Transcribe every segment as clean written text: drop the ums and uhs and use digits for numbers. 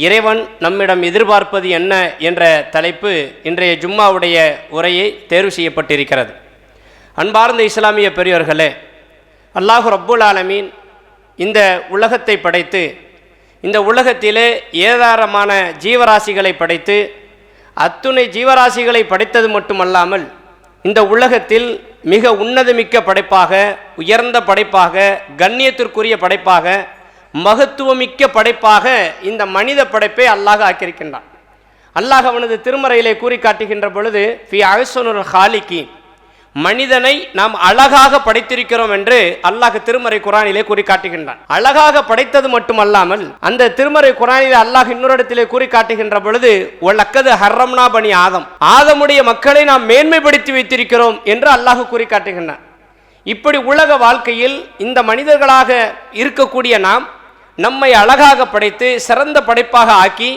இறைவன் நம்மிடம் எதிர்பார்ப்பது என்ன என்ற தலைப்பு இன்றைய ஜும்மாவுடைய உரையை தேர்வு செய்யப்பட்டிருக்கிறது. அன்பார்ந்த இஸ்லாமிய பெரியோர்களே, அல்லாஹ் ரப்புல் ஆலமீன் இந்த உலகத்தை படைத்து இந்த உலகத்திலே ஏராளமான ஜீவராசிகளை படைத்து அத்துணை ஜீவராசிகளை படைத்தது மட்டுமல்லாமல் இந்த உலகத்தில் மிக உன்னதமிக்க படைப்பாக, உயர்ந்த படைப்பாக, கண்ணியத்திற்குரிய படைப்பாக, மகத்துவமிக்க படைப்பாக இந்த மனித படைப்பை அல்லாஹ் ஆக்கியிருக்கின்றான். அல்லாஹ் அவனது திருமறையிலே கூறி காட்டுகின்ற பொழுது ஃபி அஹ்ஸனுல் ஹாலிகீன், மனிதனை நாம் அழகாக படைத்திருக்கிறோம் என்று அல்லாஹ் திருமறை குர்ஆனிலே கூறி காட்டுகின்றான். அழகாக படைத்தது மட்டுமல்லாமல் அந்த திருமறை குர்ஆனிலே அல்லாஹ் இன்னொரு இடத்திலே கூறி காட்டுகின்ற பொழுது வலக்கது ஹர்ரம்னா பனி ஆதம், ஆதமுடைய மக்களை நாம் மேன்மைப்படுத்தி வைத்திருக்கிறோம் என்று அல்லாஹ் கூறி காட்டுகின்றான். இப்படி உலக வாழ்க்கையில் இந்த மனிதர்களாக இருக்கக்கூடிய நாம் நம்மை அழகாக படைத்து சிறந்த படைப்பாக ஆக்கி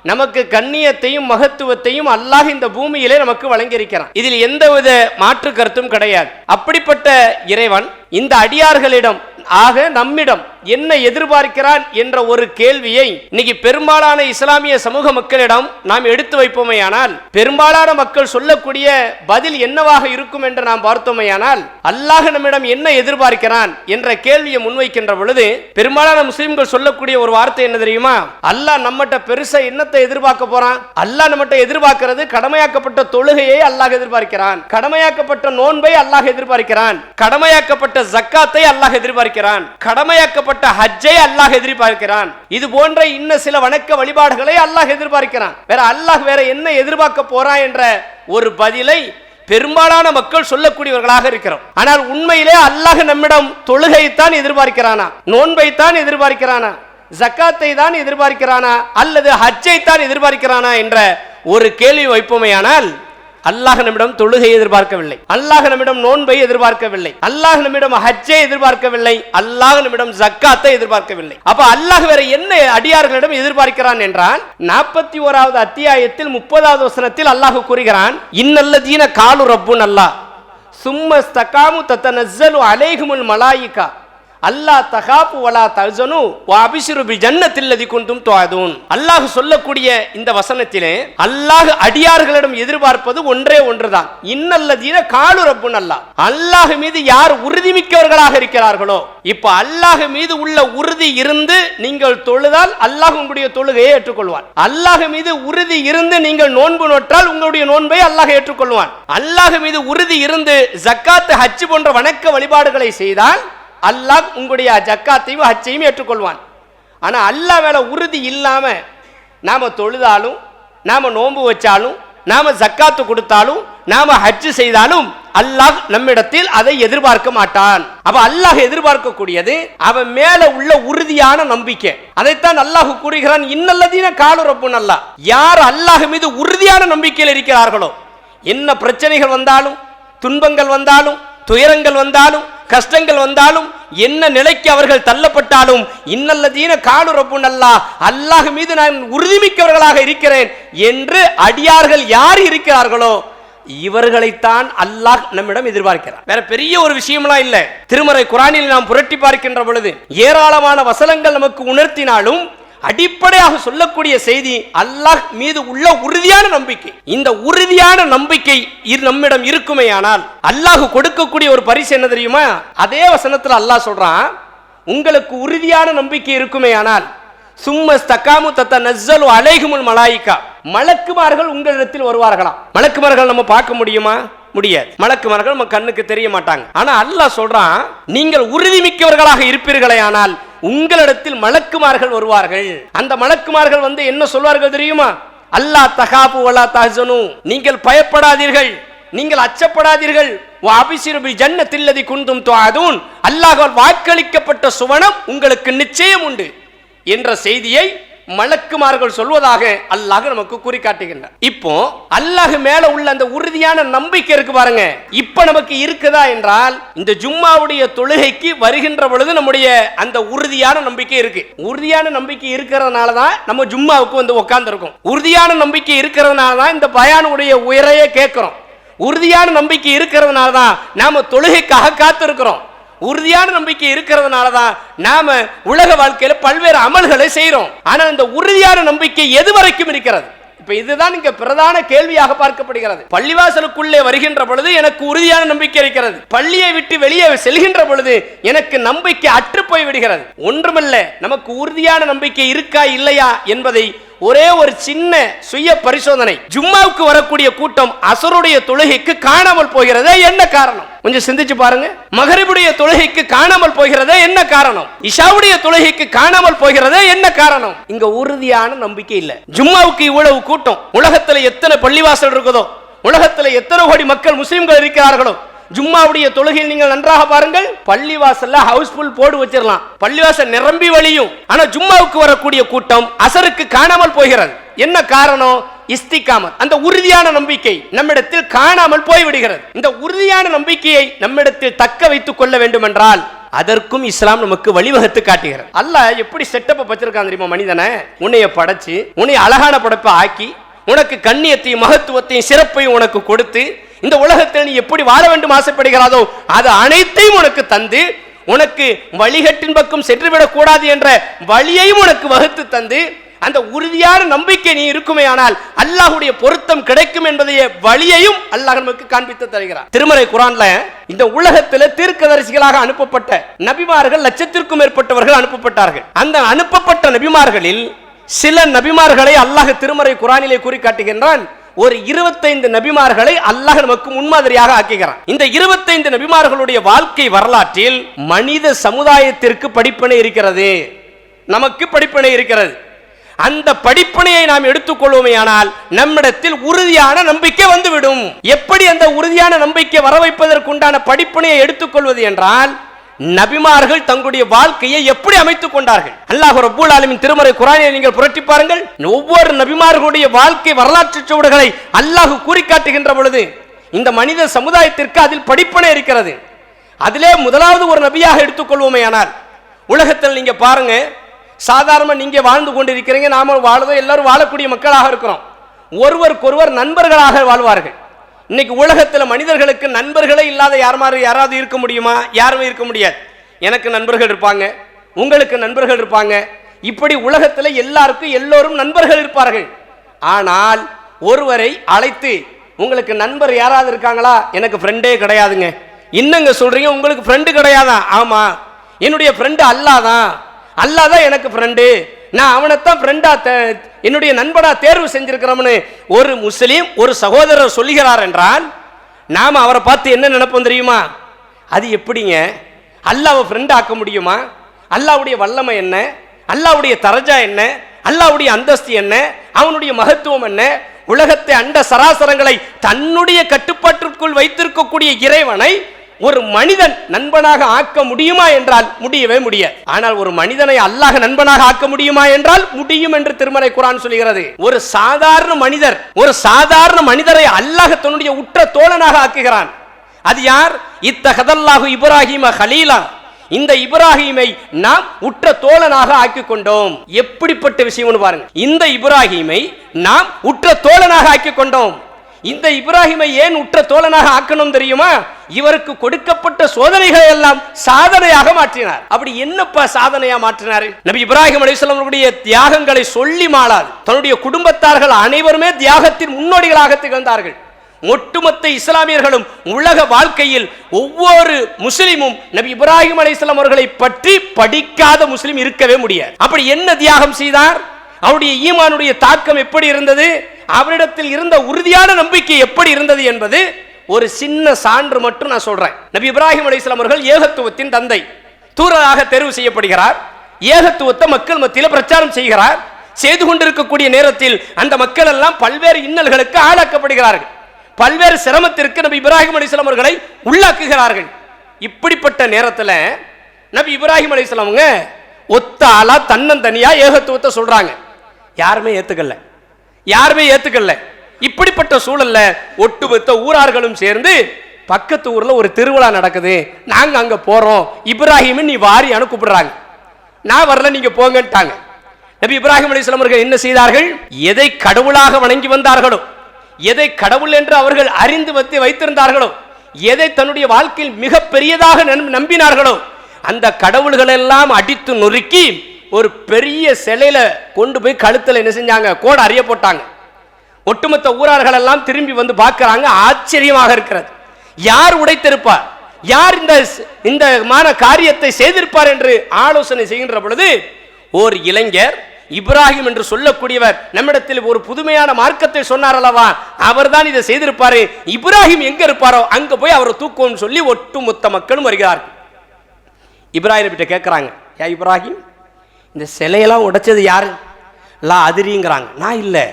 நமக்கு கண்ணியத்தையும் மகத்துவத்தையும் அல்லாஹ் இந்த பூமியிலே நமக்கு வழங்கியிருக்கிறான். இதில் எந்தவித மாற்று கருத்தும் கிடையாது. அப்படிப்பட்ட இறைவன் இந்த அடியார்களிடம் ஆக நம்மிடம் என்ன எதிர்பார்க்கிறான் என்ற ஒரு கேள்வியை இன்னைக்கு பெரும்பாலான இஸ்லாமிய சமூக மக்களிடம் நாம் எடுத்து வைப்போமேயானால் பெரும்பாலான மக்கள் சொல்லக்கூடிய பதில் என்னவாக இருக்கும் என்று நாம் பார்த்தோமேயானால், அல்லாஹ் நம்மிடம் என்ன எதிர்பார்க்கிறான் என்ற கேள்வியை முன்வைக்கின்ற பொழுது பெரும்பாலான முஸ்லிம்கள் சொல்லக்கூடிய ஒரு வார்த்தை என்ன தெரியுமா? அல்லாஹ் நம்மகிட்ட பெருசா என்னத்தை எதிர்பார்க்க போறான்? அல்லாஹ் நம்மகிட்ட எதிர்பார்க்கிறது கடமையாக்கப்பட்ட தொழுகையை அல்லாஹ் எதிர்பார்க்கிறான், கடமையாக்கப்பட்ட நோன்பை அல்லாஹ் எதிர்பார்க்கிறான், கடமையாக்கப்பட்ட ஜக்காத்தை அல்லாஹ் எதிர்பார்க்கிறான், கடமையாக்கப்பட்ட ஹஜ்ஜை அல்லாஹ் எதிர்பார்க்கிறான். இது போன்ற இன்னும் சில வணக்க வழிபாடுகளை அல்லாஹ் எதிர்பார்க்கிறான். அல்லாஹ் வேற என்ன எதிர்பார்க்க போறான் என்ற ஒரு பதிலை பெரும்பாலான மக்கள் சொல்லக்கூடியவர்களாக இருக்கிறோம். ஆனால் உண்மையிலே அல்லாஹ் நம்மிடம் தொழுகைத்தான் எதிர்பார்க்கிறானா, நோன்பைத்தான் எதிர்பார்க்கிறானா, ஜக்காத்தை தான் எதிர்பார்க்கிறானா அல்லது ஹஜ்ஜை தான் எதிர்பார்க்கிறானா என்ற ஒரு கேள்வி வைப்போமேயானால், அல்லாஹ் நம்மிடம் தொழுகை எதிர்பார்க்கவில்லை, அல்லாஹ் நம்மிடம் நோன்பை எதிர்பார்க்கவில்லை, அல்லாஹ் நம்மிடம் ஹஜ்ஜை எதிர்பார்க்கவில்லை, அல்லாஹ் நம்மிடம் ஜக்காத்தை எதிர்பார்க்கவில்லை. அப்ப அல்லாஹ் வேற என்ன அடியார்களிடம் எதிர்பார்க்கிறான் என்றால் 41வது அத்தியாயத்தில் 30வது வசனத்தில் அல்லாஹ் கூறுகிறான், இன்னல்லதீன காலு ரப்புன் அல்லாஹ் சும்ம ஸ்தகாமு தத்தனஸ்ஸலு அலைஹிமுல் மலாயிகா அல்லா தகாபு வலா தஹ்சனு வஅபிஷிரு பிஜன்னத்தில்லதி குன்தும் துஅதூன். அல்லாஹ் சொல்லக்கூடிய இந்த வசனத்திலே அல்லாஹ் அடியார்களிடம் எதிர்பார்ப்பது ஒன்றே ஒன்றுதான். இன்னல்லதீன காலு ரப்புன் அல்லாஹ், அல்லாஹ் மீது யார் உறுதிமிக்கவர்களாக இருக்கிறார்களோ, இப்ப அல்லாஹ் மீது உள்ள உறுதி இருந்து நீங்கள் தொழுதால் அல்லாஹ் உங்களுடைய தொழுகையை ஏற்றுக்கொள்வான். அல்லாஹ் மீது உறுதி இருந்து நீங்கள் நோன்பு நோற்றால் உங்களுடைய நோன்பை அல்லாஹ் ஏற்றுக்கொள்வான். அல்லாஹ் மீது உறுதி இருந்து ஜக்காத், ஹஜ் போன்ற வணக்க வழிபாடுகளை செய்தால் அல்லாஹ் உங்களுடைய ஜக்காத்தையும் ஹஜ்ஜையும் ஏற்றுக்கொள்வான். ஆனா அல்லாஹ் மேல உறுதி இல்லாம நாம தொழுதாலும், நாம நோன்பு வச்சாலும், நாம ஜக்காத்து கொடுத்தாலும், நாம ஹஜ் செய்தாலும் அல்லாஹ் நம்மிடத்தில் அதை எதிர்பார்க்க மாட்டான். அப்ப அல்லாஹ் எதிர்பார்க்கக்கூடியது அவன் மேல உள்ள உறுதியான நம்பிக்கை. அதைத்தான் அல்லாஹ் கூறுகிறான், இன்னல்லதீன காலு ரப்புன் அல்லாஹ், யார் அல்லாஹ் மீது உறுதியான நம்பிக்கையில் இருக்கிறார்களோ, என்ன பிரச்சனைகள் வந்தாலும், துன்பங்கள் வந்தாலும், துயரங்கள் வந்தாலும், கஷ்டங்கள் வந்தாலும், என்ன நிலைக்கு அவர்கள் தள்ளப்பட்டாலும், இன்னல்லதீன காலு ரப்புன் அல்லாஹ், அல்லாஹ் மீது நான் உறுதிமிக்கவர்களாக இருக்கிறேன் என்று அடியார்கள் யார் இருக்கிறார்களோ இவர்களைத்தான் அல்லாஹ் நம்மிடம் எதிர்பார்க்கிறார். வேற பெரிய ஒரு விஷயம்லாம் இல்ல. திருமறை குர்ஆனில் நாம் புரட்டி பார்க்கின்ற பொழுது ஏராளமான வசனங்கள் நமக்கு உணர்த்தினாலும் அடிப்படையாக சொல்லக்கூடிய செய்தி அல்லாஹ் மீது உள்ள உறுதியான நம்பிக்கை. இந்த உறுதியான நம்பிக்கை நம்மிடம் இருக்குமேயானால் அல்லாஹ் கொடுக்கக்கூடிய ஒரு பரிசு என்ன தெரியுமா? அதே வசனத்தில் அல்லாஹ் சொல்றான், உங்களுக்கு உறுதியான நம்பிக்கை இருக்குமேயானால் சும்ம ஸ்தகாமு தத்தனஸ்ஸலு அலைஹிமுல் மலாயிகா, மலக்குமார்கள் உங்களிடத்தில் வருவார்களாம். மலக்குமார்கள் நம்ம பார்க்க முடியுமா? முடியாது. மலக்குமார்கள் நம்ம கண்ணுக்கு தெரிய மாட்டாங்க. ஆனா அல்லாஹ் சொல்றான், நீங்கள் உறுதிமிக்கவர்களாக இருப்பீர்களே ஆனால் உங்களிடத்தில் மலக்குமார்கள் வருவார்கள். அந்த மலக்குமார்கள் வந்து என்ன சொல்வார்கள் தெரியுமா? அல்லா தகாபு வலா தஹ்சனு, நீங்கள் பயப்படாதீர்கள், நீங்கள் அச்சப்படாதீர்கள், வஅபிஷிரு பிஜன்னத்தில்லதி குன்தும் துஅதூன், அல்லாஹ்வால் வாக்களிக்கப்பட்ட சுவனம் உங்களுக்கு நிச்சயம் உண்டு என்ற செய்தியை மலக்குமார்கள் சொல்வதாக அல்லாஹ் நமக்கு கூறி காட்டுகின்றார். இப்போ அல்லாஹ் மேல உள்ள அந்த உறுதியான நம்பிக்கை இருக்கு பாருங்க, இப்ப நமக்கு இருக்குதா என்றால் இந்த ஜும்மாவுடைய தொழுகைக்கு வருகின்ற பொழுது நம்முடைய அந்த உறுதியான நம்பிக்கை இருக்கு. உறுதியான நம்பிக்கை இருக்கிறதுனால தான் நம்ம ஜும்மாவுக்கு வந்து உட்கார்ந்து இருக்கோம். உறுதியான நம்பிக்கை இருக்கிறதுனால தான் இந்த பயானுடைய உயரையே கேட்கிறோம். உறுதியான நம்பிக்கை இருக்கிறதுனால தான் நாம தொழுகைக்காக காத்திருக்கிறோம். உறுதியான நம்பிக்கை இருக்கிறதுனால தான் நாம உலக வாழ்க்கையில பல்வேறு அமல்களை செய்யறோம். ஆனா இந்த உறுதியான நம்பிக்கை எது வரைக்கும் இருக்கிறது? இப்ப இதுதான் இங்க பிரதான கேள்வியாக பார்க்கப்படுகிறது. பள்ளிவாசலுக்குள்ளே வருகின்ற பொழுது எனக்கு உறுதியான நம்பிக்கை இருக்கிறது, பள்ளியை விட்டு வெளியே செல்கின்ற பொழுது எனக்கு நம்பிக்கை அற்று போய் விடுகிறது. ஒன்றுமல்ல, நமக்கு உறுதியான நம்பிக்கை இருக்கா இல்லையா என்பதை ஒரே ஒரு சின்ன சுய பரிசோதனை. ஜும்மாவுக்கு வரக்கூடிய கூட்டம் அசருடைய தொழுகைக்கு காணாமல் போகிறதே என்ன காரணம்? கொஞ்சம் சிந்திச்சு பாருங்க. மகரிபுடைய தொழுகைக்கு காணாமல் போகிறதே என்ன காரணம்? இஷாவுடைய தொழுகைக்கு காணாமல் போகிறதே என்ன காரணம்? இங்க உறுதியான நம்பிக்கை இல்ல. ஜும்மாவுக்கு இவ்வளவு கூட்டம், உலகத்துல எத்தனை பள்ளிவாசல் இருக்குதோ, உலகத்துல எத்தனை கோடி மக்கள் முஸ்லிம்கள் இருக்கிறார்களோ, ஜும்மாவுடைய தொழுகையில் நீங்கள் நன்றாக பாருங்கள், பள்ளிவாசல்ல ஹவுஸ்ஃபுல் போர்டு வச்சிரலாம், பள்ளிவாசல் நிரம்பி வழியும். ஆனா ஜும்மாவுக்கு வரக்கூடிய கூட்டம் அசருக்கு காணாமல் போகிறது. என்ன காரணம்? இஸ்திகாமத், அந்த உறுதியான நம்பிக்கை நம்மிடத்தில் காணாமல் போய்விடுகிறது. இந்த உறுதியான நம்பிக்கையை நம்மிடத்தில் தக்க வைத்துக் கொள்ள வேண்டும் என்றால் அதற்கும் இஸ்லாம் நமக்கு வழிவகுத்து காட்டுகிறது. அல்லாஹ் எப்படி செட்டப் வச்சிருக்கான் தெரியுமா? மனிதனை உன்னைய படைச்சு, உன்னை அழகான படைப்பை ஆக்கி, உனக்கு கண்ணியத்தையும் மகத்துவத்தையும் சிறப்பையும் உனக்கு கொடுத்து, இந்த உலகத்தில் நீ எப்படி வாழ வேண்டும் ஆசைப்படுகிறாதோ அது அனைத்தையும் உனக்கு தந்து, உனக்கு வழிகட்டின் பக்கம் சென்றுவிடக் கூடாது என்ற வழியையும் உனக்கு வகுத்து தந்து, அந்த உறுதியான நம்பிக்கை நீ இருக்குமே ஆனால் அல்லாஹ்வுடைய பொருத்தம் கிடைக்கும் என்பதைய வழியையும் அல்லாஹ் நமக்கு காண்பித்து தருகிறார். திருமறை குர்ஆன்ல இந்த உலகத்தில் தீர்க்கதரிசிகளாக அனுப்பப்பட்ட நபிமார்கள் லட்சத்திற்கும் மேற்பட்டவர்கள் அனுப்பப்பட்டார்கள். அந்த அனுப்பப்பட்ட நபிமார்களில் சில நபிமார்களை அல்லாஹ் திருமறை குர்ஆனிலே கூறி காட்டுகின்றான். ஒரு 25 நபிமார்களை அல்லாஹ் நமக்கு முன்மாதிரியாக ஆக்குகிறான். இந்த 25 நபிமார்களுடைய வாழ்க்கை வரலாற்றில் மனித சமுதாயத்திற்கு படிப்பினை இருக்கிறது, நமக்கு படிப்பினை இருக்கிறது. அந்த படிப்பினையை நாம் எடுத்துக்கொள்வோமேயானால் நம்மிடத்தில் உறுதியான நம்பிக்கை வந்துவிடும். எப்படி அந்த உறுதியான நம்பிக்கை வர வைப்பதற்குண்டான படிப்பினையை எடுத்துக்கொள்வது என்றால், நபிமார்கள் தங்களுடைய வாழ்க்கையை எப்படி அமைத்துக் கொண்டார்கள். அல்லாஹ் ரப்பல் ஆலமீன் திருமறை குர்ஆனை நீங்கள் புரட்டி பாருங்கள். ஒவ்வொரு நபிமார்களுடைய வாழ்க்கை வரலாற்று சுவடுகளை அல்லாஹ் கூறி காட்டுகின்ற பொழுது இந்த மனித சமுதாயத்திற்கு அதில் படிப்பினை இருக்கிறது. அதிலே முதலாவது ஒரு நபியாக எடுத்துக்கொள்வோமேயானால், உலகத்தில் நீங்க பாருங்க, சாதாரண நீங்க வாழ்ந்து கொண்டிருக்கிறீங்க, நாம வாழ்வதோ எல்லாரும் வாழக்கூடிய மக்களாக இருக்கிறோம். ஒருவருக்கொருவர் நண்பர்களாக வாழ்வார்கள். இன்னைக்கு உலகத்தில் மனிதர்களுக்கு நண்பர்களே இல்லாத யாராவது இருக்க முடியுமா? யாருமே இருக்க முடியாது. எனக்கு நண்பர்கள் இருப்பாங்க, உங்களுக்கு நண்பர்கள் இருப்பாங்க, இப்படி உலகத்தில் எல்லாருக்கும் எல்லோரும் நண்பர்கள் இருப்பார்கள். ஆனால் ஒருவரை அழைத்து உங்களுக்கு நண்பர் யாராவது இருக்காங்களா? எனக்கு ஃப்ரெண்டே கிடையாதுங்க. இன்னங்க சொல்றீங்க உங்களுக்கு ஃப்ரெண்டு கிடையாதான்? ஆமா, என்னுடைய ஃப்ரெண்டு அல்லாதான், அல்லாதான் எனக்கு ஃப்ரெண்டு, நான் அவனைத்தான் ஃப்ரெண்டா என்னுடைய நண்பனா தேர்வு செஞ்சிருக்கிறோம்னு ஒரு முஸ்லீம் ஒரு சகோதரர் சொல்லுகிறார் என்றால் நாம அவரை பார்த்து என்ன நினைப்போம் தெரியுமா? அது எப்படிங்க அல்லாஹ்வை ஃப்ரெண்ட் ஆக்க முடியுமா? அல்லாஹ்வுடைய வல்லமை என்ன, அல்லாஹ்வுடைய தரஜா என்ன, அல்லாஹ்வுடைய அந்தஸ்து என்ன, அவனுடைய மகத்துவம் என்ன, உலகத்தை அண்ட சராசரங்களை தன்னுடைய கட்டுப்பாட்டிற்குள் வைத்திருக்கக்கூடிய இறைவனை ஒரு மனிதன் நண்பனாக ஆக்க முடியுமா என்றால் முடியவே முடியாது. ஆனால் ஒரு மனிதனை அல்லாஹ் நண்பனாக ஆக்க முடியுமா என்றால் முடியும் என்று திருமறை குர்ஆன் சொல்கிறது. ஒரு சாதாரண மனிதரை அல்லாஹ் தன்னுடைய உற்ற தோழனாக ஆக்குகிறான். அது யார்? இத்தஹதல்லாஹு இப்ராஹீம கலீலா, இந்த இப்ராஹீமை நாம் உற்ற தோழனாக ஆக்கி கொண்டோம். எப்படிப்பட்ட விஷயம்னு பாருங்க. இந்த இப்ராஹீமை நாம் உற்ற தோழனாக ஆக்கி கொண்டோம். இந்த இப்ராஹிமை ஏன் உற்ற தோழனாக ஆக்கணும் தெரியுமா? இவருக்கு கொடுக்கப்பட்ட சோதனைகளை எல்லாம் சாதனையாக மாற்றினார். அப்படி என்னப்பா சாதனையா மாற்றினார்? நபி இப்ராஹிம் அலைஹிஸ்ஸலாம் அவருடைய தியாகங்களை சொல்லி மாளாது. தன்னுடைய குடும்பத்தார்கள் அனைவருமே தியாகத்தின் முன்னோடிகளாக திகழ்ந்தார்கள். ஒட்டுமொத்த இஸ்லாமியர்களும் உலக வாழ்க்கையில் ஒவ்வொரு முஸ்லிமும் நபி இப்ராஹிம் அலைஹிஸ்ஸலாம் அவர்களை பற்றி படிக்காத முஸ்லிம் இருக்கவே முடியாது. அப்படி என்ன தியாகம் செய்தார்? அவருடைய ஈமானுடைய தாக்கம் எப்படி இருந்தது, அவரிடத்தில் இருந்த உறுதியான நம்பிக்கை எப்படி இருந்தது என்பது ஒரு சின்ன சான்று மட்டும் நான் சொல்றேன். நபி இப்ராஹிம் அலைஹிஸ்ஸலாம் அவர்கள் ஏகத்துவத்தின் தந்தை, தூதராக தேர்வு செய்யப்படுகிறார். ஏகத்துவத்தை மக்கள் மத்தியில் பிரச்சாரம் செய்கிறார். செய்து கொண்டிருக்கக்கூடிய நேரத்தில் அந்த மக்கள் எல்லாம் பல்வேறு இன்னல்களுக்கு ஆளாக்கப்படுகிறார்கள். பல்வேறு சிரமத்திற்கு நபி இப்ராஹிம் அலைஹிஸ்ஸலாம் அவர்களை உள்ளாக்குகிறார்கள். இப்படிப்பட்ட நேரத்தில் நபி இப்ராஹிம் அலைஹிஸ்ஸலாம் அவங்க ஒத்த ஆளா தன்னந்தனியா ஏகத்துவத்தை சொல்றாங்க. யாருமே ஏத்துக்கல. இப்படிப்பட்ட சூழல்ல ஒட்டுமொத்த ஊரார்களும் சேர்ந்து பக்கத்து ஊர்ல ஒரு திருவிழா நடக்குது, நாங்க அங்க போறோம், இப்ராஹிம் நீ வாரி கூப்பிடுறாங்க. நான் வரல, நீங்க போங்கட்டாங்க. நபி இப்ராஹிம் அலைஹிஸ்ஸலாம் அவர்கள் என்ன செய்தார்கள்? எதை கடவுளாக வணங்கி வந்தார்களோ, எதை கடவுள் என்று அவர்கள் அறிந்து வைத்திருந்தார்களோ, எதை தன்னுடைய வாழ்க்கையில் மிக பெரியதாக நம்பினார்களோ அந்த கடவுள்கள் எல்லாம் அடித்து நொறுக்கி ஒரு பெரிய சிலையில கொண்டு போய் கழுத்துல என்ன செஞ்சாங்க, கோட அறிய போட்டாங்க. ஒட்டுமொத்த ஊரார்கள் எல்லாம் திரும்பி வந்து பார்க்கிறாங்க. ஆச்சரியமாக இருக்கிறது. யார் உடைத்திருப்பார், யார் இந்த காரியத்தை செய்திருப்பார் என்று ஆலோசனை செய்கின்ற பொழுது ஓர் இளைஞர் இப்ராஹிம் என்று சொல்லக்கூடியவர் நம்மிடத்தில் ஒரு புதுமையான மார்க்கத்தை சொன்னார் அல்லவா, அவர் தான் இதை செய்திருப்பாரு. இப்ராஹிம் எங்க இருப்பாரோ அங்க போய் அவரை தூக்குவோம் சொல்லி ஒட்டுமொத்த மக்களும் வருகிறார்கள். இப்ராஹிம் கிட்ட கேட்கிறாங்க, யா இப்ராஹிம், இந்த சிலையெல்லாம் உடைச்சது யாரு? லா அதிரிங்கிறாங்க. நான் இல்லை,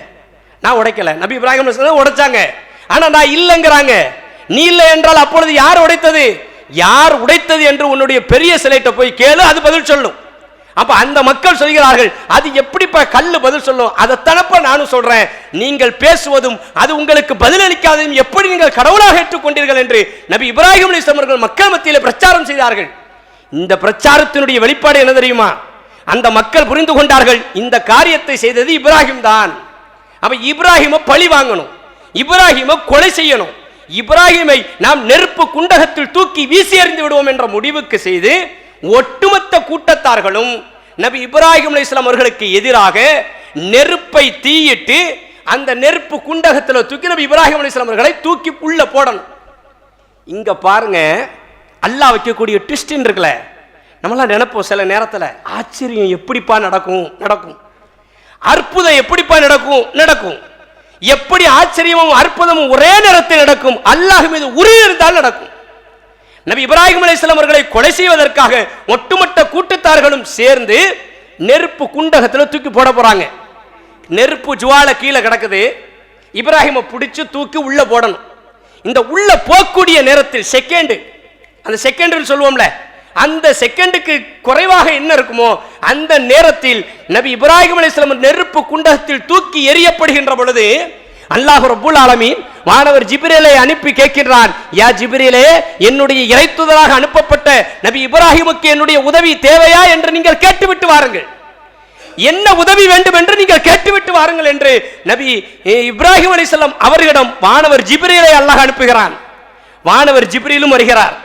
நான் உடைக்கல. நபி இப்ராஹிம் உடைச்சாங்க, ஆனா நான் இல்லைங்கிறாங்க. நீ இல்லை என்றால் அப்பொழுது யார் உடைத்தது? யார் உடைத்தது என்று உன்னுடைய பெரிய சிலைட்ட போய் கேளு, அது பதில் சொல்லும். அப்ப அந்த மக்கள் சொல்கிறார்கள், அது எப்படிப்பா கல்லு பதில் சொல்லும்? அதை தனப்ப நானும் சொல்றேன், நீங்கள் பேசுவதும் அது உங்களுக்கு பதிலளிக்காததும் எப்படி நீங்கள் கடவுளாக ஏற்றுக்கொண்டீர்கள் என்று நபி இப்ராஹிம் அலைஹிஸ்ஸலாம் அவர்கள் மக்கள் மத்தியில் பிரச்சாரம் செய்தார்கள். இந்த பிரச்சாரத்தினுடைய வெளிப்பாடு என்ன தெரியுமா? அந்த மக்கள் புரிந்து கொண்டார்கள், இந்த காரியத்தை செய்தது இப்ராஹிம் தான். அப்ப இப்ராஹிமை பழி வாங்கணும், இப்ராஹிமை கொலை செய்யணும், இப்ராஹிமை நாம் நெருப்பு குண்டகத்தில் தூக்கி வீசி எறிந்து விடுவோம் என்ற முடிவுக்கு செய்து ஒட்டுமொத்த கூட்டத்தார்களும் நபி இப்ராஹிம் அலைஹிஸ்ஸலாம் அவர்களுக்கு எதிராக நெருப்பை தீயிட்டு அந்த நெருப்பு குண்டகத்தில் தூக்கி நபி இப்ராஹிம் அலைஹிஸ்ஸலாம் அவர்களை தூக்கி உள்ள போடணும். இங்க பாருங்க, அல்லாஹ் வைக்கக்கூடிய ட்விஸ்ட் இருக்குல்ல, நம்மளாம் நினைப்போம் சில நேரத்தில், ஆச்சரியம் எப்படிப்பா நடக்கும், அற்புதம் எப்படிப்பா நடக்கும், எப்படி ஆச்சரியமும் அற்புதமும் ஒரே நேரத்தில் நடக்கும்? அல்லாஹ் மீது உறுதி இருந்தால் நடக்கும். நபி இப்ராஹிம் அலைஹிஸ்ஸலாம் அவர்களை கொலை செய்வதற்காக ஒட்டுமொத்த கூட்டத்தார்களும் சேர்ந்து நெருப்பு குண்டகத்தில் தூக்கி போட போறாங்க. நெருப்பு ஜுவாலை கீழே கிடக்குது, இப்ராஹிமை பிடிச்சு தூக்கி உள்ள போடணும். இந்த உள்ள போகக்கூடிய நேரத்தில் செகண்ட், அந்த செகண்ட் சொல்லுவோம்ல, அந்த செகண்டுக்கு குறைவாக என்ன இருக்குமோ அந்த நேரத்தில் நபி இப்ராஹிம் அலைஹிஸ்ஸலாம் நெருப்பு குண்டகத்தில் தூக்கி எறியப்படுகின்ற பொழுது அல்லாஹ் ரப்புல் ஆலமீன் வானவர் ஜிப்ரீலை அனுப்பி கேட்கிறான், யா ஜிப்ரீலே, என்னுடைய இறைத்துதராக அனுப்பப்பட்ட நபி இப்ராஹிமுக்கு என்னுடைய உதவி தேவையா என்று நீங்கள் கேட்டுவிட்டு வாருங்கள், என்ன உதவி வேண்டும் என்று நீங்கள் கேட்டுவிட்டு வாருங்கள் என்று நபி இப்ராஹிம் அலைஹிஸ்ஸலாம் அவர்களிடம் வானவர் ஜிப்ரீலை அல்லாஹ் அனுப்புகிறான். வானவர் ஜிப்ரீலும் வருகிறார்.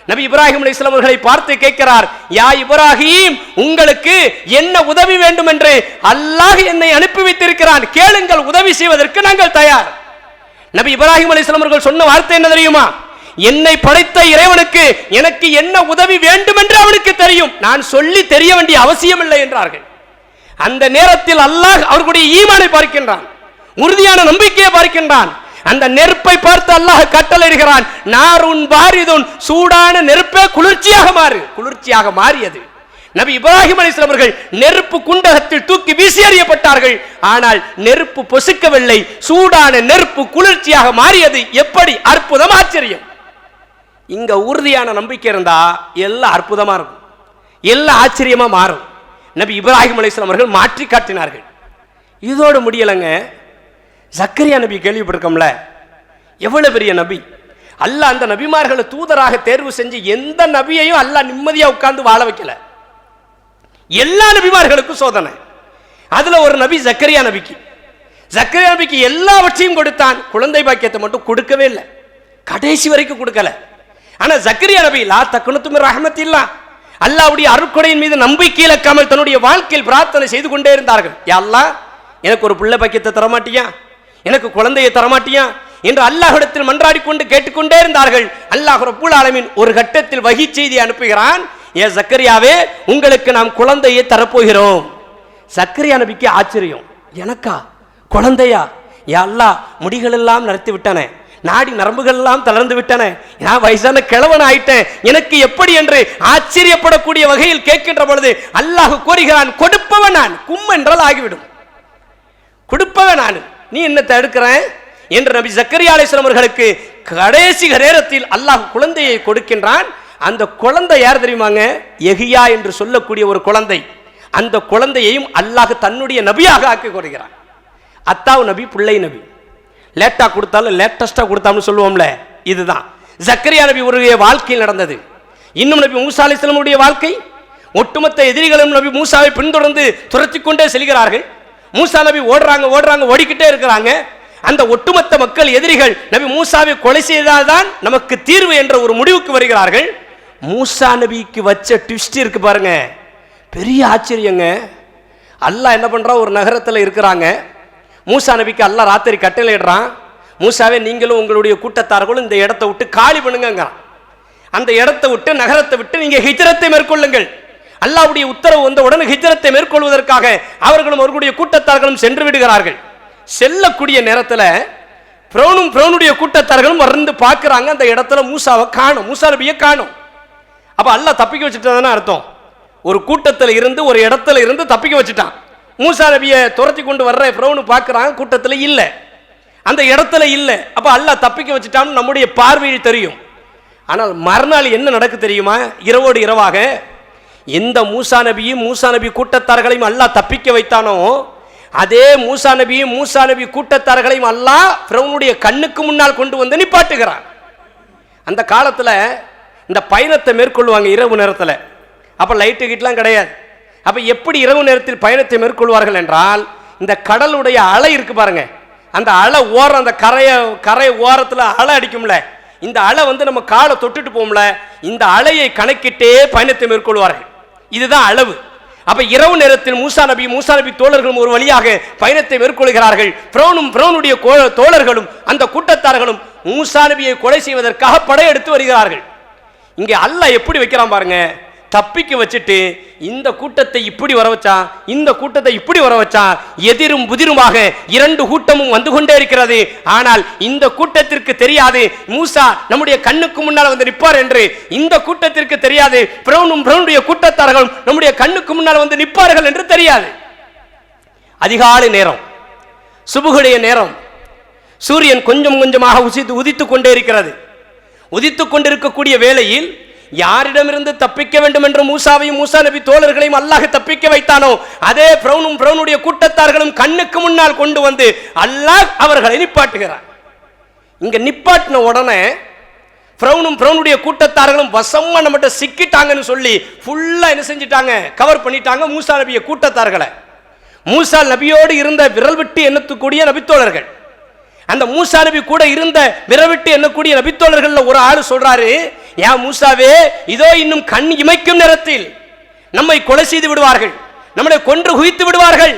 நபி இப்ராஹிம் அலைஹிஸ்ஸலாம் அவர்களை பார்த்து கேட்கிறார், யா இப்ராஹிம், உங்களுக்கு என்ன உதவி வேண்டும் என்று அல்லாஹ் என்னை அனுப்பி வைத்திருக்கிறான், கேளுங்கள், உதவி செய்வதற்கு நாங்கள் தயார். நபி இப்ராஹிம் அலைஹிஸ்ஸலாம் அவர்கள் சொன்ன வார்த்தை என்ன தெரியுமா? என்னை படைத்த இறைவனுக்கு எனக்கு என்ன உதவி வேண்டும் என்று அவனுக்கு தெரியும், நான் சொல்லி தெரிய வேண்டிய அவசியம் இல்லை என்றார்கள். அந்த நேரத்தில் அல்லாஹ் அவர்களுடைய ஈமானை பார்க்கின்றான், உறுதியான நம்பிக்கையை பார்க்கின்றான். அந்த நெருப்பை பார்த்து அல்லாஹ் கட்டளையிடுகிறான், நாருன் பாரிதுன், சூடான நெருப்பே குளிர்ச்சியாக மாறியது. நபி இப்ராஹிம் அலைஹிஸ்ஸலாம் அவர்கள் நெருப்பு குண்டகத்தில் தூக்கி வீசி எறியப்பட்டார்கள். ஆனால் நெருப்பு பொசுக்கவில்லை, சூடான நெருப்பு குளிர்ச்சியாக மாறியது. எப்படி அற்புதம், ஆச்சரியம்! இங்க உறுதியான நம்பிக்கை இருந்தா எல்லாம் அற்புதமா இருக்கும், எல்லாம் ஆச்சரியமா மாறும். நபி இப்ராஹிம் அலைஹிஸ்ஸலாம் அவர்கள் மாற்றி காட்டினார்கள். இதோடு முடியலங்க, ஜக்கரியா நபி கேள்விப்பட்டிருக்கோம்ல, எவ்வளவு பெரிய நபி! அல்லாஹ் அந்த நபிமார்களை தூதராக தேர்வு செஞ்சு எந்த நபியையும் அல்லாஹ் நிம்மதியா உட்கார்ந்து வாழ வைக்கல. எல்லா நபிமார்களுக்கும் சோதனை. அதுல ஒரு நபி ஜக்கரியா நபிக்கு. ஜக்கரியா நபிக்கு எல்லாவற்றையும் கொடுத்தான், குழந்தை பாக்கியத்தை மட்டும் கொடுக்கவே இல்லை, கடைசி வரைக்கும் கொடுக்கல. ஆனா ஜக்கரியா நபி லா தக்னது மின் ரஹ்மத்தில்லாஹ், அல்லாஹ்வுடைய அருட்கொடையின் மீது நம்பிக்கை இழக்காமல் தன்னுடைய வாழ்க்கையில் பிரார்த்தனை செய்து கொண்டே இருந்தார்கள். யா அல்லாஹ், எனக்கு ஒரு பிள்ளை பாக்கியத்தை தரமாட்டியா, எனக்கு குழந்தையை தரமாட்டியா என்று அல்லாஹ்விடத்தில் மன்றாடி கொண்டு கேட்டுக்கொண்டே இருந்தார்கள். அல்லாஹ் ரப்புல் ஆலமீன் ஒரு கட்டத்தில் வஹி செய்தி அனுப்புகிறான், ஏ ஜக்கரியாவே, உங்களுக்கு நாம் குழந்தையை தரப்போகிறோம். ஜக்கரியா நபிக்கு ஆச்சரியம், எனக்கா குழந்தையா? யா அல்லாஹ், முடிகள் எல்லாம் நரைத்து விட்டன, நாடி நரம்புகள் எல்லாம் தளர்ந்து விட்டன, நான் வயசான கிழவன் ஆயிட்டேன், எனக்கு எப்படி என்று ஆச்சரியப்படக்கூடிய வகையில் கேட்கின்ற பொழுது அல்லாஹ் கூறுகிறான், கொடுப்பவன் நான், கும் என்றால் ஆகிவிடும், கொடுப்பவன் நான், நீ என்ன தடுக்கிறேன் என்று நபி ஜக்கரியா அலைஹிஸ்ஸலாம் அவர்களுக்கு கடைசி நேரத்தில் அல்லாஹ் குழந்தையை கொடுக்கின்றான். அந்த குழந்தை யார் தெரியுமாங்க? யஹ்யா என்று சொல்லக்கூடிய ஒரு குழந்தை. அந்த குழந்தையையும் அல்லாஹ் தன்னுடைய நபியாக ஆக்கி கொடுக்கிறான். அத்தாவு நபி, பிள்ளை நபி, லேட்டா கொடுத்தாலும் லேட்டஸ்டா கொடுத்தாலும் சொல்லுவோம்ல, இதுதான் ஜக்கரியா நபி ஒரு வாழ்க்கையில் நடந்தது. இன்னும் நபி மூசா அலைஹிஸ்ஸலாம் உடைய வாழ்க்கை, ஒட்டுமொத்த எதிரிகளும் நபி மூசாவை பின்தொடர்ந்து துரத்தி கொண்டே செல்கிறார்கள். மூசா நபி ஓடுறாங்க, ஓடிக்கிட்டே இருக்கிறாங்க. அந்த ஒட்டுமொத்த மக்கள் எதிரிகள் நபி மூசாவை கொலை செய்தால்தான் நமக்கு தீர்வு என்ற ஒரு முடிவுக்கு வருகிறார்கள். மூசா நபிக்கு வச்ச ட்விஸ்ட் இருக்கு பாருங்க, பெரிய ஆச்சரியங்க. அல்லாஹ் என்ன பண்றான், ஒரு நகரத்தில் இருக்கிறாங்க. மூசா நபிக்கு அல்லாஹ் ராத்திரி கட்டளை இடுறான், மூசாவே நீங்களும் உங்களுடைய கூட்டத்தார்களும் இந்த இடத்தை விட்டு காலி பண்ணுங்க. அந்த இடத்தை விட்டு நகரத்தை விட்டு நீங்க ஹிஜ்ரத்தை மேற்கொள்ளுங்கள். அல்லாஹ்வுடைய உத்தரவு வந்த உடனே ஹிஜ்ரத்தை மேற்கொள்வதற்காக அவர்களும் அவர்களுடைய கூட்டத்தார்களும் சென்று விடுகிறார்கள். செல்லக்கூடிய நேரத்தில் ஃபிரௌனுடைய கூட்டத்தார்களும் வந்து பார்க்குறாங்க, அந்த இடத்துல மூசாவை காணும், மூசா நபியை காணும். அப்போ அல்லாஹ் தப்பிக்க வச்சுட்டான்னு அர்த்தம். ஒரு கூட்டத்தில் இருந்து ஒரு இடத்துல இருந்து தப்பிக்க வச்சுட்டான். மூசா நபியை துரத்தி கொண்டு வர்ற ஃபிரௌனு பார்க்குறாங்க, கூட்டத்தில் இல்லை, அந்த இடத்துல இல்லை. அப்போ அல்லாஹ் தப்பிக்க வச்சுட்டான்னு நம்முடைய பார்வையில் தெரியும். ஆனால் மறுநாள் என்ன நடக்கு தெரியுமா? இரவோடு இரவாக எந்த மூசா நபி கூட்டத்தார்களையும் அல்லாஹ் தப்பிக்க வைத்தானோ, அதே மூசா நபி கூட்டத்தார்களையும் அல்லாஹ் ஃபிரௌனுடைய கண்ணுக்கு முன்னால் கொண்டு வந்து நிப்பாட்டுகிறான். அந்த காலத்தில் இந்த பயணத்தை மேற்கொள்வாங்க இரவு நேரத்தில். அப்போ லைட்டு கிட்டலாம் கிடையாது. அப்போ எப்படி இரவு நேரத்தில் பயணத்தை மேற்கொள்வார்கள் என்றால், இந்த கடலுடைய அலை இருக்கு பாருங்க, அந்த அலை ஓரம், அந்த கரை ஓரத்தில் அலை அடிக்கும்ல, இந்த அலை வந்து நம்ம காலை தொட்டுட்டு போகும்ல, இந்த அலையை கணக்கிட்டே பயணத்தை மேற்கொள்வார்கள். இதுதான் அளவு. அப்ப இரவு நேரத்தில் மூசா நபி தோழர்களும் ஒரு வழியாக பயணத்தை மேற்கொள்கிறார்கள். ஃபிரௌனுடைய தோழர்களும் அந்த கூட்டத்தார்களும் மூசா நபியை கொலை செய்வதற்காக படையெடுத்து வருகிறார்கள். இங்கே அல்லாஹ் எப்படி வைக்கிறான் பாருங்க, தப்பிக்க வச்சுட்டு இந்த கூட்டத்தை இப்படி வர வச்சான், இந்த கூட்டத்தை இப்படி வர வச்சான். எதிரும் புதிருமாக இரண்டு கூட்டமும் வந்து கொண்டே இருக்கிறது. ஆனால் இந்த கூட்டத்திற்கு தெரியாது மூசா நம்முடைய கண்ணுக்கு முன்னால் வந்து நிற்பார் என்று. இந்த கூட்டத்திற்கு தெரியாது ஃபிரௌனுடைய கூட்டத்தார்களும் நம்முடைய கண்ணுக்கு முன்னால் வந்து நிற்பார்கள் என்று தெரியாது. அதிகாலை நேரம், சுபுகுடைய நேரம், சூரியன் கொஞ்சம் கொஞ்சமாக உதித்துக் கொண்டே இருக்கிறது. உதித்துக் கொண்டிருக்கக்கூடிய வேளையில் யாரிடமிருந்து தப்பிக்க வேண்டும் என்று மூசா நபி தோழர்களையும் அல்லாஹ் தப்பிக்க வைத்தானோ, அதே ஃபிரௌனுடைய கூட்டத்தார்களும் கண்ணுக்கு முன்னால் கொண்டு வந்து அல்லாஹ் அவர்களை நிப்பாட்டுகிறார். இங்க நிப்பாட்டின உடனே ஃபிரௌனுடைய கூட்டத்தார்களும் வசமா நம்மகிட்ட சிக்கிட்டாங்கன்னு சொல்லி ஃபுல்லா என்ன செஞ்சிட்டாங்க, கவர் பண்ணிட்டாங்க மூசா நபிய கூட்டத்தார்களை. மூசா நபியோடு இருந்த விரல் விட்டு எண்ணக்கூடிய நபித்தோழர்கள், அந்த மூசா நபி கூட இருந்த விரவிட்டு எண்ணக்கூடிய நபித்தோழர்கள் ஒரு ஆளு சொல்றாரு, யா மூசாவே, இதோ இன்னும் கண் இமைக்கும் நேரத்தில் நம்மை கொலை செய்து விடுவார்கள், நம்மளை கொன்று குவித்து விடுவார்கள்,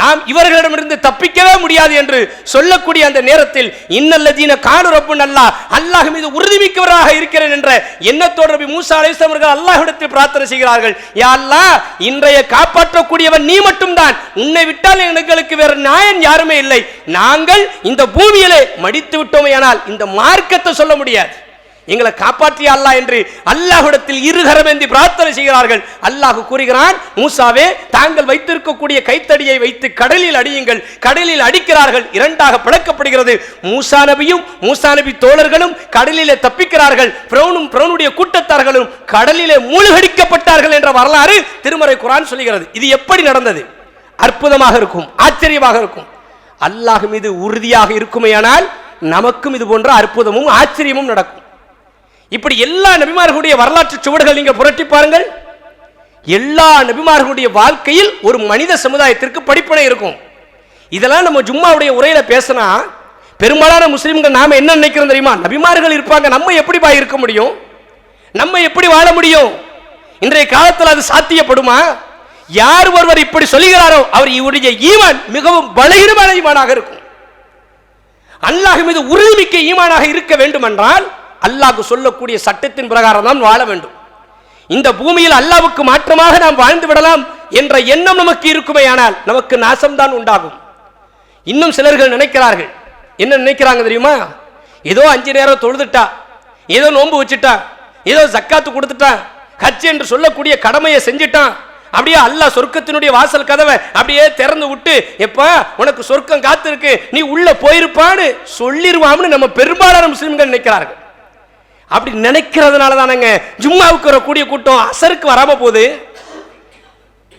நாம் இவர்களிடமிருந்து தப்பிக்கவே முடியாது என்று சொல்லக்கூடிய அந்த நேரத்தில் இன்னல்லதீன கானு ரப்புன் அல்லாஹ் மீது உறுதிமிக்கவராக இருக்கிறேன் என்ற எண்ணத்தோடு நபி மூசா அலைஹிஸ்ஸலாம் அவர்கள் அல்லாஹ்விடத்தில் பிரார்த்தனை செய்கிறார்கள். யா அல்லாஹ், இன்றைய காப்பாற்றக்கூடியவன் நீ மட்டும்தான், உன்னை விட்டால் எங்களுக்கு வேற நாயன் யாருமே இல்லை. நாங்கள் இந்த பூமியிலே மடித்து விட்டோமேயானால் இந்த மார்க்கத்தை சொல்ல முடியாது, எங்களை காப்பாற்றிய அல்லாஹ் என்று அல்லாஹ்விடத்தில் இருகரமேந்தி பிரார்த்தனை செய்கிறார்கள். அல்லாஹ் கூறுகிறான், மூசாவே, தாங்கள் வைத்திருக்கக்கூடிய கைத்தடியை வைத்து கடலில் அடியுங்கள். கடலில் அடிக்கிறார்கள், இரண்டாக பிளக்கப்படுகிறது. மூசா நபி தோழர்களும் கடலிலே தப்பிக்கிறார்கள், ஃபிரௌனுடைய கூட்டத்தார்களும் கடலிலே மூழ்கடிக்கப்பட்டார்கள் என்ற வரலாறு திருமறை குர்ஆன் சொல்கிறது. இது எப்படி நடந்தது? அற்புதமாக இருக்கும், ஆச்சரியமாக இருக்கும். அல்லாஹ் மீது உறுதியாக இருக்குமேயானால் நமக்கும் இது போன்ற அற்புதமும் ஆச்சரியமும் நடக்கும். இப்படி எல்லா நபிமார்களுடைய வரலாற்று சுவடுகள் நீங்க புரட்டி பாருங்கள். எல்லா நபிமார்களுடைய வாழ்க்கையில் ஒரு மனித சமுதாயத்திற்கு படிப்பினை இருக்கும். இதெல்லாம் நம்ம ஜும்மாவுடைய உரையில பேசினா பெரும்பாலான முஸ்லிம்கள் நாம என்ன நினைக்கிறோம் தெரியுமா? நபிமார்கள் இருப்பாங்க, நம்ம எப்படி இருக்க முடியும், நம்ம எப்படி வாழ முடியும்? இன்றைய காலத்தில் அது சாத்தியப்படுமா? யார் ஒருவர் இப்படி சொல்லுகிறாரோ அவர் இவருடைய ஈமான் மிகவும் பலகீனமான ஈமானாக இருக்கும். அல்லாஹ் மீது உறுதிமிக்க ஈமானாக இருக்க வேண்டும் என்றால் அல்லாஹ் சொல்லக்கூடிய சட்டத்தின் பிரகாரம் தான் வாழ வேண்டும். இந்த பூமியில் அல்லாஹ்வுக்கு மாற்றமாக நாம் வாழ்ந்து விடலாம் என்ற எண்ணம் நமக்கு இருக்குமேயானால் நமக்கு நாசம்தான் உண்டாகும். இன்னும் சிலர்கள் நினைக்கிறார்கள், என்ன நினைக்கிறாங்க தெரியுமா? ஏதோ 5 நேரம் தொழுதுட்டா, ஏதோ நோன்பு வச்சுட்டா, ஏதோ ஜக்காத்து கொடுத்துட்டா, ஹஜ் என்று சொல்லக்கூடிய கடமையை செஞ்சுட்டான், அப்படியே அல்லாஹ் சொர்க்கத்தினுடைய வாசல் கதவை அப்படியே திறந்து விட்டு எப்பா உனக்கு சொர்க்கம் காத்திருக்கு, நீ உள்ள போயிருப்பான்னு சொல்லிடுவான்னு நம்ம பெரும்பாலான முஸ்லிம்கள் நினைக்கிறார்கள். அப்படி நினைக்கிறதுனால தானங்க ஜும்மாவுக்கு வரக்கூடிய கூட்டம் அசருக்கு வராம போகுது.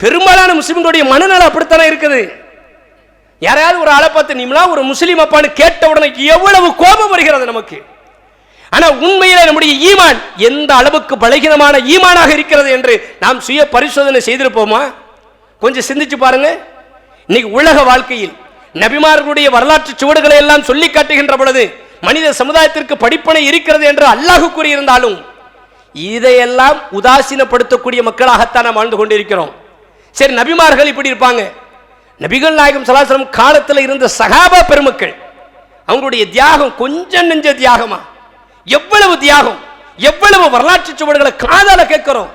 பெரும்பாலான முஸ்லிம்களுடைய மனநலம் அப்படித்தானே இருக்குது. யாராவது ஒரு ஆளை பார்த்து நீங்களா ஒரு முஸ்லீம் அப்பான்னு கேட்ட உடனே எவ்வளவு கோபம் வருகிறது நமக்கு. ஆனா உண்மையிலே நம்முடைய ஈமான் எந்த அளவுக்கு பலகீனமான ஈமானாக இருக்கிறது என்று நாம் சுய பரிசோதனை செய்திருப்போமா? கொஞ்சம் சிந்திச்சு பாருங்க. இன்னைக்கு உலக வாழ்க்கையில் நபிமார்களுடைய வரலாற்று சுவடுகளை எல்லாம் சொல்லி காட்டுகின்ற பொழுது மனித சமுதாயத்திற்கு படிப்பனை இருக்கிறது என்று அல்லாஹ் கூறியிருந்தாலும் இதையெல்லாம் உதாசீனப்படுத்தக்கூடிய மக்களாகத்தான் நாம் வாழ்ந்து கொண்டிருக்கிறோம். சரி, நபிமார்கள் இப்படி இருப்பாங்க. நபிகள் நாயகம் ஸல்லல்லாஹு அலைஹி வஸல்லம் காலத்தில் இருந்த சஹாபா பெருமக்கள் அவங்களுடைய தியாகம் கொஞ்சம் நெஞ்ச தியாகமா? எவ்வளவு தியாகம், எவ்வளவு வரலாற்று சுவடுகளை காதால கேட்கிறோம்.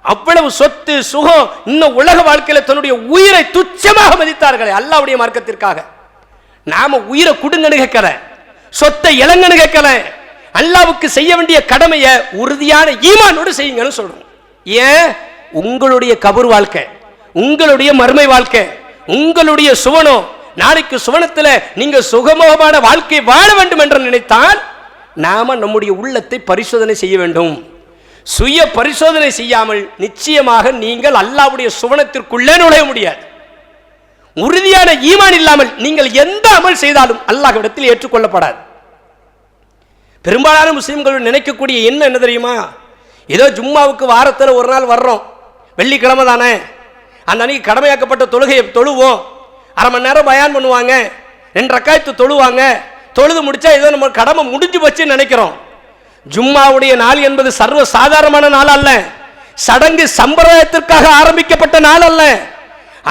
அவ்வளவு சொத்து சுகம், இன்னும் உலக வாழ்க்கையில தன்னுடைய உயிரை துச்சமாக மதித்தார்களே அல்லாஹ்வுடைய மார்க்கத்திற்காக. நாம உயிரை குடுங்கன்னு கேட்கல, சொத்தை இளங்கன்னு கேட்கல, அல்லாஹ்வுக்கு செய்ய வேண்டிய கடமையை உறுதியான ஈமானோடு செய்யுங்கன்னு சொல்றோம். ஏன்? உங்களுடைய கபர் வாழ்க்கை, உங்களுடைய மறுமை வாழ்க்கை, உங்களுடைய சுவனம், நாளைக்கு சுவனத்தில் நீங்க சுகமோகமான வாழ்க்கை வாழ வேண்டும் என்று நினைத்தால் நாம நம்முடைய உள்ளத்தை பரிசோதனை செய்ய வேண்டும். சுய பரிசோதனை செய்யாமல் நிச்சயமாக நீங்கள் அல்லாஹ்வுடைய சுவனத்திற்குள்ளே நுழைய முடியாது. உறுதியான ஈமான் இல்லாமல் நீங்கள் எந்த அமல் செய்தாலும் அல்லாஹ்விடத்தில் ஏற்றுக்கொள்ளப்படாது. பெரும்பாலான முஸ்லிம்கள் நினைக்கக்கூடிய என்ன தெரியுமா? ஏதோ ஜும்மாவுக்கு வாரத்தில் ஒரு நாள் வர்றோம், வெள்ளிக்கிழமை தானே, அந்த அன்னைக்கு கடமையாக்கப்பட்ட தொழுகையை தொழுவோம், அரை மணி நேரம் பயான் பண்ணுவாங்க, 2 ரக்காயத்து தொழுவாங்க, தொழுது முடிச்சா ஏதோ நம்ம கடமை முடிஞ்சு வச்சுன்னு நினைக்கிறோம். ஜும்மாவுடைய நாள் என்பது சர்வ சாதாரணமான நாள் அல்ல, சடங்கு சம்பிரதாயத்திற்காக ஆரம்பிக்கப்பட்ட நாள் அல்ல.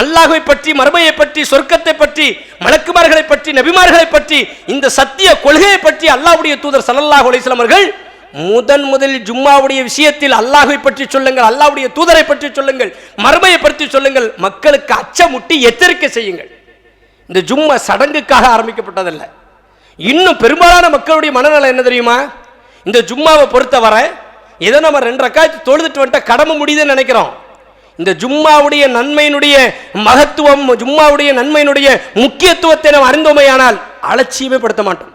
அல்லாஹ்வை பற்றி, மறுமையை பற்றி, சொர்க்கத்தை பற்றி, மலக்குமார்களை பற்றி, நபிமார்களை பற்றி, இந்த சத்திய கொள்கையை பற்றி அல்லாஹ்வுடைய தூதர் ஸல்லல்லாஹு அலைஹி வஸல்லம் அவர்கள் முதலில் ஜும்மாவுடைய விஷயத்தில் அல்லாஹ்வை பற்றி சொல்லுங்கள், அல்லாஹ்வுடைய தூதரை பற்றி சொல்லுங்கள், மறுமையை பற்றி சொல்லுங்கள், மக்களுக்கு அச்சமுட்டி எச்சரிக்கை செய்யுங்கள். இந்த ஜும்மா சடங்குக்காக ஆரம்பிக்கப்பட்டதல்ல. இன்னும் பெரும்பாலான மக்களுடைய மனநலம் என்ன தெரியுமா? இந்த ஜும்மாவை பொறுத்தவரை ஏதோ நம்ம 2 ரக்காயத்து தொழுதுட்டு வந்துட்டு கடமை முடியுதுன்னு நினைக்கிறோம். இந்த ஜும்மாவுடைய நன்மையினுடைய மகத்துவம், ஜும்மாவுடைய நன்மையினுடைய முக்கியத்துவத்தை நாம் அறிந்தோமையானால் அலட்சியமே படுத்த மாட்டோம்.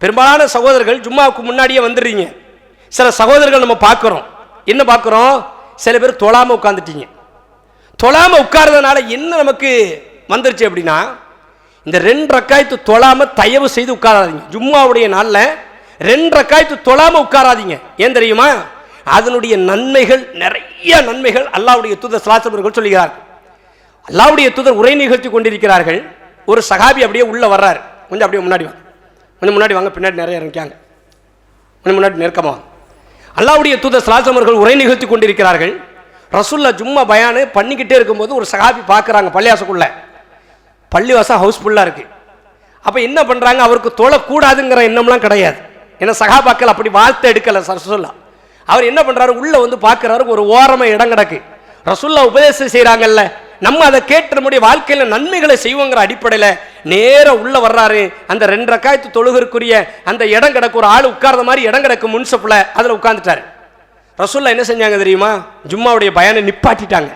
பெரும்பாலான சகோதரர்கள் ஜும்மாவுக்கு முன்னாடியே வந்துடுறீங்க. சில சகோதரர்கள் நம்ம பார்க்குறோம், என்ன பார்க்குறோம்? சில பேர் தொழாமல் உட்காந்துட்டீங்க. தொழாமல் உட்கார்றதுனால என்ன நமக்கு வந்துருச்சு அப்படின்னா, இந்த 2 ரக்காயத்து தொழாமல் தயவு செய்து உட்காராதீங்க. ஜும்மாவுடைய நாளில் 2 ரக்காயத்து தொழாமல் உட்காராதீங்க. ஏன் தெரியுமா? அதனுடைய நன்மைகள், நிறைய நன்மைகள் அல்லாஹ்வுடைய தூதர் ஸல்லல்லாஹு அலைஹி வஸல்லம் சொல்லுகிறார்கள். அல்லாஹ்வுடைய தூதர் உரை நிகழ்த்தி கொண்டிருக்கிறார்கள். ஒரு சஹாபி அப்படியே உள்ள வர்றாரு. கொஞ்சம் அப்படியே முன்னாடி வாங்க, கொஞ்சம் முன்னாடி வாங்க, பின்னாடி நிறைய இருக்காங்க, கொஞ்சம் முன்னாடி நெருக்கமாக வாங்க. அல்லாஹ்வுடைய தூதர் ஸல்லல்லாஹு அலைஹி வஸல்லம் அவர்கள் உரை நிகழ்த்தி கொண்டிருக்கிறார்கள். ரசூலுல்லாஹ் ஜும்மா பயானு பண்ணிக்கிட்டே இருக்கும்போது ஒரு சஹாபி பார்க்குறாங்க, பள்ளிவாசக்குள்ள பள்ளிவாசம் ஹவுஸ்ஃபுல்லாக இருக்கு. அப்போ என்ன பண்ணுறாங்க? அவருக்கு தொழக்கூடாதுங்கிற எண்ணம்லாம் கிடையாது. ஏன்னா சஹாபாக்கள் அப்படி வாழ்த்து எடுக்கலை ரசூலுல்லாஹ். அவர் என்ன பண்ணுறாரு? உள்ளே வந்து பார்க்குறாரு, ஒரு ஓரமாக இடம் கிடக்கு. ரசூலுல்லாஹ் உபதேசம் செய்கிறாங்கல்ல, நம்ம அதை கேட்டு நம்முடைய வாழ்க்கையில் நன்மைகளை செய்வோங்கிற அடிப்படையில் நேராக உள்ளே வர்றாரு. அந்த 2 ரக்காயத்து தொழுகிறக்குரிய அந்த இடம் கிடக்கு, ஒரு ஆள் உட்கார்ந்த மாதிரி இடம் கிடக்கு முன்சப்பில், அதில் உட்கார்ந்துட்டாரு. ரசூலுல்லாஹ் என்ன செஞ்சாங்க தெரியுமா? ஜும்மாவுடைய பயானை நிப்பாட்டிட்டாங்க.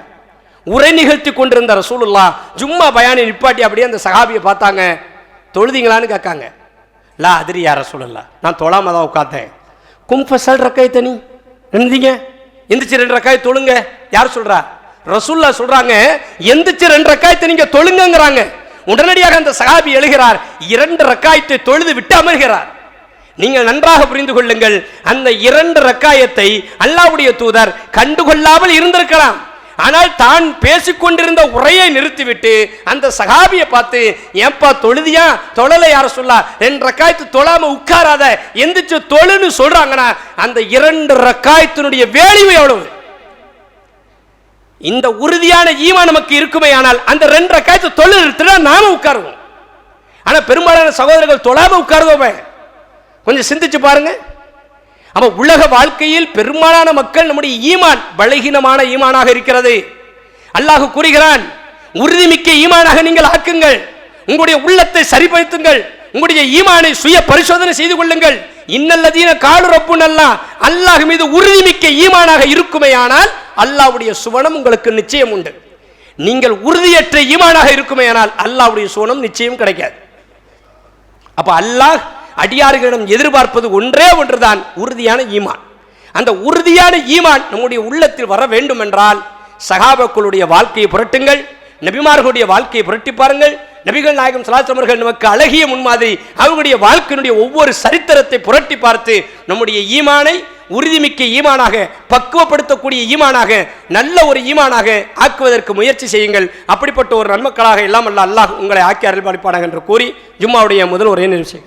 உரை நிகழ்த்தி கொண்டிருந்த ரசூலுல்லாஹ் ஜும்மா பயானை நிப்பாட்டி அப்படியே அந்த சஹாபியை பார்த்தாங்க. தொழுதிங்களான்னு கேட்காங்க. லா அதிரி யா ரசூலுல்லாஹ், நான் தொழாம தான் உட்கார்ந்தேன். கும்பசல் ரக்காயத்தை நீ எந்திங்க, எந்திரிச்சு 2 ரக்காயத்து தொழுங்க. யார் சொல்றா? ரசூலுல்லாஹ் சொல்றாங்க, எந்திரிச்சு 2 ரக்காயத்தை நீங்க தொழுங்கங்கறாங்க. உடனடியாக அந்த சஹாபி எழுகிறார், 2 ரக்காயத்தை தொழுது விட்டு அமர்கிறார். நீங்கள் நன்றாக புரிந்து கொள்ளுங்கள், அந்த 2 ரக்காயத்தை அல்லாஹ்வுடைய தூதர் கண்டுகொள்ளாமல் இருந்திருக்கலாம். ஆனால் தான் பேசிக்கொண்டிருந்த உரையை நிறுத்திவிட்டு அந்த சஹாபியை பார்த்து, ஏன்பா தொழுதியா? தொழலை யார சொல்லா? 2 ரக்காயத்து தொழாம உட்காராத, எந்திரிச்சு தொழுன்னு சொல்றாங்கன்னா அந்த 2 ரக்காயத்தினுடைய வேல்யூ எவ்வளவு? இந்த உறுதியான ஈமான் நமக்கு இருக்குமே ஆனால் அந்த 2 ரக்காயத்து தொழு நிறுத்தினா நாம உட்காருவோம். ஆனா பெரும்பாலான சகோதரர்கள் தொழாம உட்காருவோமே. கொஞ்சம் சிந்திச்சு பாருங்க. அப்ப உலக வாழ்க்கையில் பெரும்பாலான மக்கள் நம்முடைய ஈமான் பலகீனமான ஈமானாக இருக்கிறது. அல்லாஹ் கூறுகிறான், உறுதிமிக்க ஈமானாக நீங்கள் ஆக்குங்கள், உங்களுடைய உள்ளத்தை சரிப்படுத்துங்கள், உங்களுடைய ஈமானை சுய பரிசோதனை செய்து கொள்ளுங்கள். இன்னல்லதீன காலு ரப்புனல்லா, அல்லாஹ் மீது உறுதிமிக்க ஈமானாக இருக்குமேயானால் அல்லாஹ்வுடைய சுவனம் உங்களுக்கு நிச்சயம் உண்டு. நீங்கள் உறுதியற்ற ஈமானாக இருக்குமேயானால் அல்லாஹ்வுடைய சுவனம் நிச்சயம் கிடைக்காது. அப்ப அல்லாஹ் அடியார்களிடம் எதிர்பார்ப்பது ஒன்றே ஒன்றுதான், உறுதியான ஈமான். அந்த உறுதியான ஈமான் நம்முடைய உள்ளத்தில் வர வேண்டும் என்றால் சஹாபாக்களுடைய வாழ்க்கையை புரட்டுங்கள், நபிமார்களுடைய வாழ்க்கையை புரட்டி பாருங்கள். நபிகள் நாயகம் ஸல்லல்லாஹு அலைஹி வஸல்லம் நமக்கு அழகிய முன்மாதிரி, அவர்களுடைய வாழ்க்கையினுடைய ஒவ்வொரு சரித்திரத்தை புரட்டி பார்த்து நம்முடைய ஈமானை உறுதிமிக்க ஈமானாக, பக்குவப்படுத்தக்கூடிய ஈமானாக, நல்ல ஒரு ஈமானாக ஆக்குவதற்கு முயற்சி செய்யுங்கள். அப்படிப்பட்ட ஒரு நன்மக்களாக எல்லாம் அல்லாஹ் உங்களை ஆக்கி அருள்பாலிப்பானாக என்று கூறி ஜும்மாவுடைய முதல் உரையை நிறைவு செய்கிறேன்.